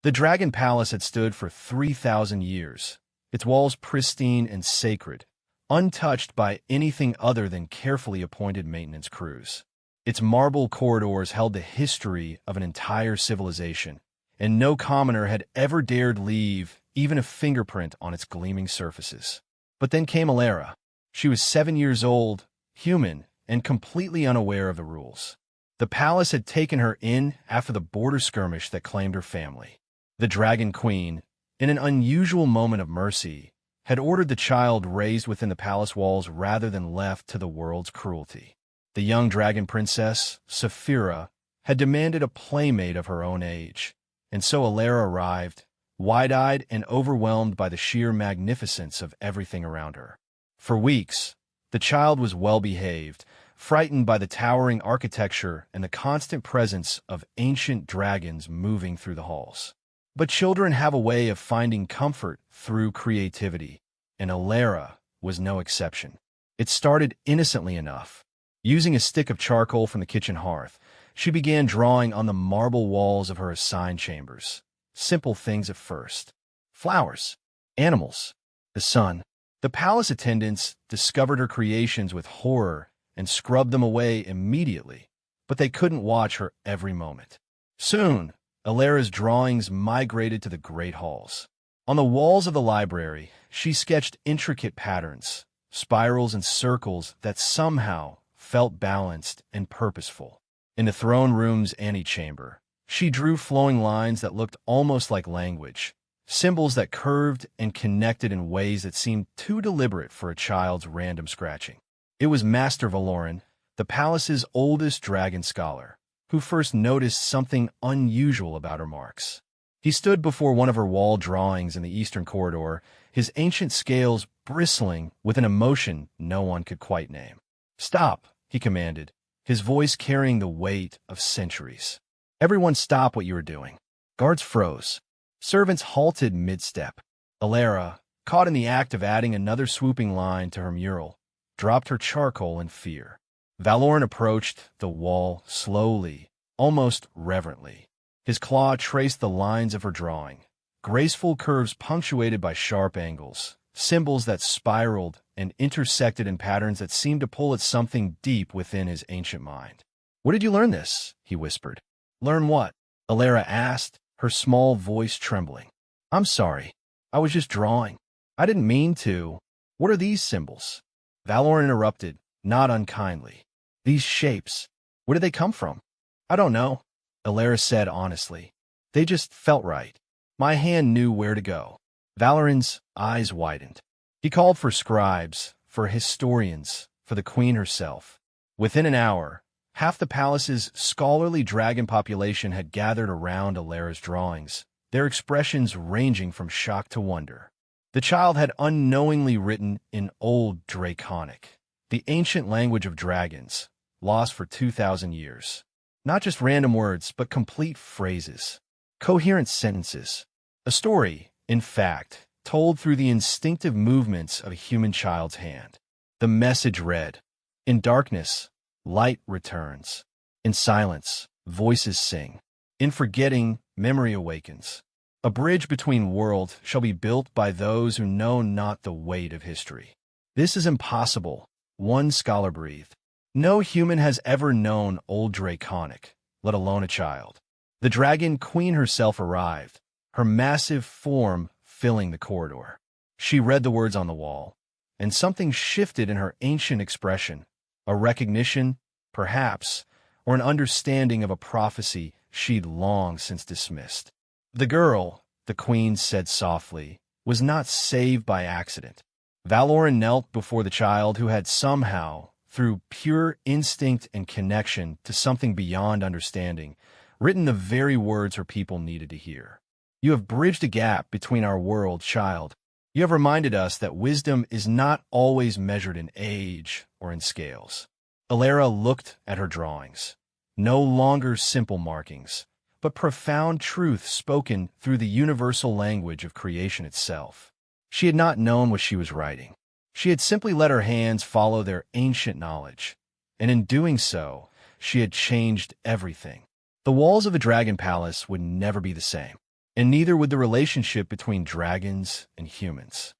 The Dragon Palace had stood for 3,000 years, its walls pristine and sacred, untouched by anything other than carefully appointed maintenance crews. Its marble corridors held the history of an entire civilization, and no commoner had ever dared leave even a fingerprint on its gleaming surfaces. But then came Alara. She was 7 years old, human, and completely unaware of the rules. The palace had taken her in after the border skirmish that claimed her family. The Dragon Queen, in an unusual moment of mercy, had ordered the child raised within the palace walls rather than left to the world's cruelty. The young dragon princess, Saphira, had demanded a playmate of her own age, and so Alara arrived, wide-eyed and overwhelmed by the sheer magnificence of everything around her. For weeks, the child was well-behaved, frightened by the towering architecture and the constant presence of ancient dragons moving through the halls. But children have a way of finding comfort through creativity, and Alara was no exception. It started innocently enough. Using a stick of charcoal from the kitchen hearth, she began drawing on the marble walls of her assigned chambers. Simple things at first. Flowers, animals, the sun. The palace attendants discovered her creations with horror and scrubbed them away immediately, but they couldn't watch her every moment. Soon, Alara's drawings migrated to the great halls. On the walls of the library, she sketched intricate patterns, spirals and circles that somehow felt balanced and purposeful. In the throne room's antechamber, she drew flowing lines that looked almost like language, symbols that curved and connected in ways that seemed too deliberate for a child's random scratching. It was Master Valoran, the palace's oldest dragon scholar, who first noticed something unusual about her marks. He stood before one of her wall drawings in the eastern corridor, his ancient scales bristling with an emotion no one could quite name. "Stop," he commanded, his voice carrying the weight of centuries. "Everyone stop what you are doing." Guards froze. Servants halted mid-step. Alara, caught in the act of adding another swooping line to her mural, dropped her charcoal in fear. Valoran approached the wall slowly, almost reverently. His claw traced the lines of her drawing, graceful curves punctuated by sharp angles, symbols that spiraled and intersected in patterns that seemed to pull at something deep within his ancient mind. "Where did you learn this?" he whispered. "Learn what?" Alara asked, her small voice trembling. "I'm sorry. I was just drawing. I didn't mean to. What are these symbols?" Valoran interrupted, not unkindly. "These shapes, where did they come from?" "I don't know," Alara said honestly. "They just felt right. My hand knew where to go." Valoran's eyes widened. He called for scribes, for historians, for the queen herself. Within an hour, half the palace's scholarly dragon population had gathered around Alara's drawings, their expressions ranging from shock to wonder. The child had unknowingly written in Old Draconic, the ancient language of dragons, lost for 2,000 years. Not just random words, but complete phrases, coherent sentences. A story, in fact, told through the instinctive movements of a human child's hand. The message read, "In darkness, light returns. In silence, voices sing. In forgetting, memory awakens. A bridge between worlds shall be built by those who know not the weight of history." "This is impossible," one scholar breathed. "No human has ever known Old Draconic, let alone a child." The Dragon Queen herself arrived, her massive form filling the corridor. She read the words on the wall, and something shifted in her ancient expression, a recognition, perhaps, or an understanding of a prophecy she'd long since dismissed. The girl, the queen said softly, was not saved by accident. Valoran knelt before the child who had somehow, through pure instinct and connection to something beyond understanding, written the very words her people needed to hear. "You have bridged a gap between our world, child. You have reminded us that wisdom is not always measured in age or in scales." Alara looked at her drawings. No longer simple markings, but profound truth spoken through the universal language of creation itself. She had not known what she was writing. She had simply let her hands follow their ancient knowledge, and in doing so, she had changed everything. The walls of the Dragon Palace would never be the same. and neither would the relationship between dragons and humans.